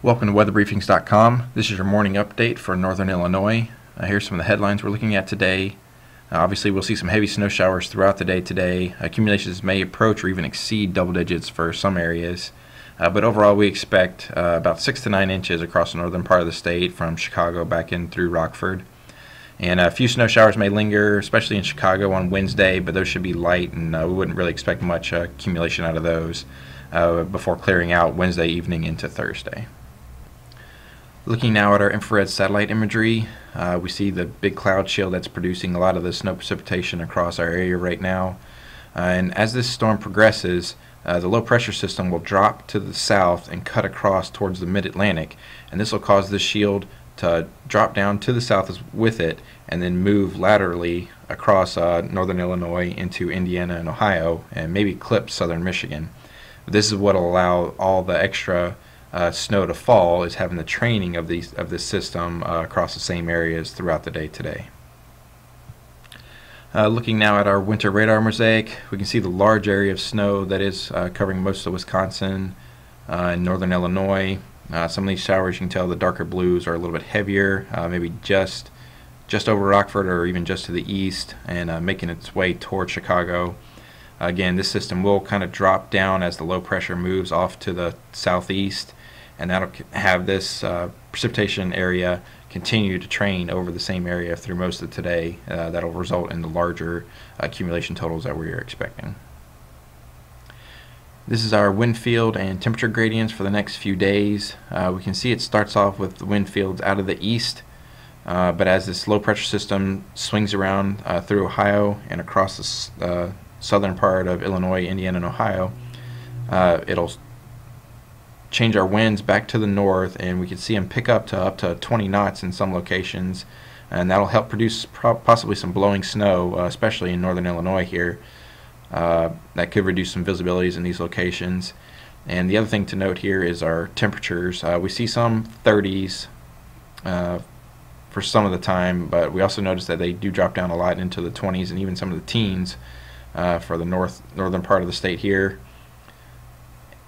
Welcome to weatherbriefings.com. This is your morning update for Northern Illinois. Here's some of the headlines we're looking at today. Obviously, we'll see some heavy snow showers throughout the day today. Accumulations may approach or even exceed double digits for some areas. But overall, we expect about 6 to 9 inches across the northern part of the state from Chicago back in through Rockford. And a few snow showers may linger, especially in Chicago on Wednesday, but those should be light, and we wouldn't really expect much accumulation out of those before clearing out Wednesday evening into Thursday. Looking now at our infrared satellite imagery, we see the big cloud shield that's producing a lot of the snow precipitation across our area right now. And as this storm progresses, the low pressure system will drop to the south and cut across towards the mid-Atlantic, and this will cause this shield to drop down to the south with it and then move laterally across northern Illinois into Indiana and Ohio and maybe clip southern Michigan. This is what will allow all the extra snow to fall, is having the training of this system across the same areas throughout the day today. Looking now at our winter radar mosaic, we can see the large area of snow that is covering most of Wisconsin and northern Illinois. Some of these showers, you can tell the darker blues are a little bit heavier, maybe just over Rockford or even just to the east, and making its way toward Chicago. Again, this system will kind of drop down as the low pressure moves off to the southeast, and that'll have this precipitation area continue to train over the same area through most of today. That'll result in the larger accumulation totals that we are expecting. This is our wind field and temperature gradients for the next few days. We can see it starts off with the wind fields out of the east, but as this low pressure system swings around through Ohio and across the southern part of Illinois, Indiana, and Ohio, it'll change our winds back to the north, and we can see them pick up to 20 knots in some locations, and that'll help produce possibly some blowing snow, especially in northern Illinois here. That could reduce some visibilities in these locations. And the other thing to note here is our temperatures. We see some 30s for some of the time, but we also notice that they do drop down a lot into the 20s and even some of the teens for the northern part of the state here.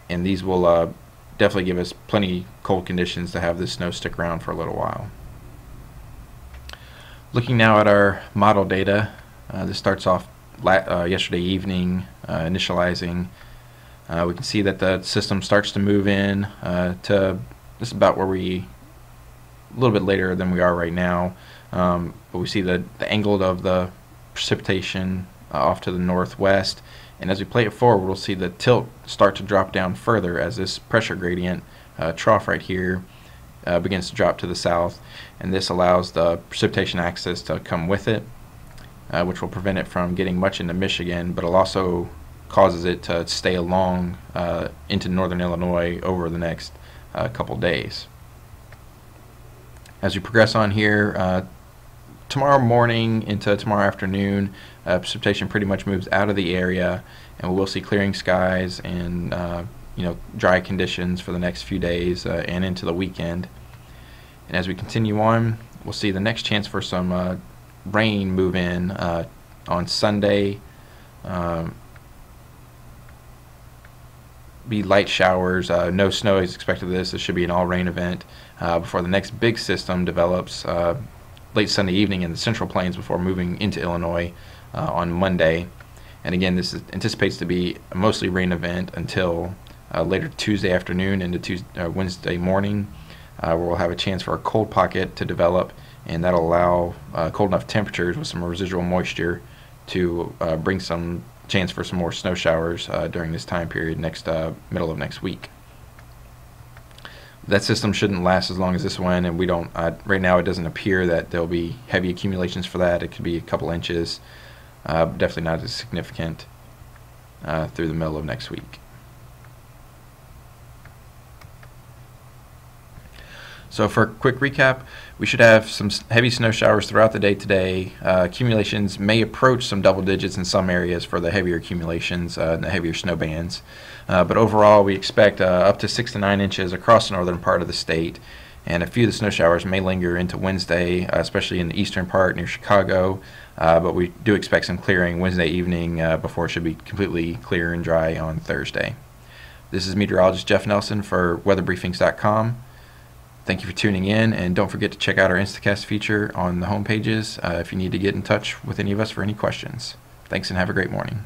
And these will definitely give us plenty cold conditions to have this snow stick around for a little while. Looking now at our model data, this starts off yesterday evening, initializing. We can see that the system starts to move in to this is about where a little bit later than we are right now, but we see the angle of the precipitation off to the northwest, and as we play it forward, we'll see the tilt start to drop down further as this pressure gradient trough right here begins to drop to the south, and this allows the precipitation axis to come with it, which will prevent it from getting much into Michigan, but it also causes it to stay along into northern Illinois over the next couple days. As we progress on here, tomorrow morning into tomorrow afternoon, precipitation pretty much moves out of the area, and we will see clearing skies and dry conditions for the next few days and into the weekend. And as we continue on, we'll see the next chance for some rain move in on Sunday. Be light showers. No snow is expected this. This should be an all rain event before the next big system develops late Sunday evening in the Central Plains before moving into Illinois on Monday. And again, this anticipates to be a mostly rain event until later Tuesday afternoon into Wednesday morning, where we'll have a chance for a cold pocket to develop, and that'll allow cold enough temperatures with some residual moisture to bring some chance for some more snow showers during this time period middle of next week. That system shouldn't last as long as this one, and we don't right now it doesn't appear that there'll be heavy accumulations for that. It could be a couple inches, but definitely not as significant through the middle of next week. So for a quick recap, we should have some heavy snow showers throughout the day today. Accumulations may approach some double digits in some areas for the heavier accumulations and the heavier snow bands. But overall, we expect up to 6 to 9 inches across the northern part of the state. And a few of the snow showers may linger into Wednesday, especially in the eastern part near Chicago. But we do expect some clearing Wednesday evening before it should be completely clear and dry on Thursday. This is meteorologist Jeff Nelson for weatherbriefings.com. Thank you for tuning in, and don't forget to check out our Instacast feature on the home pages if you need to get in touch with any of us for any questions. Thanks, and have a great morning.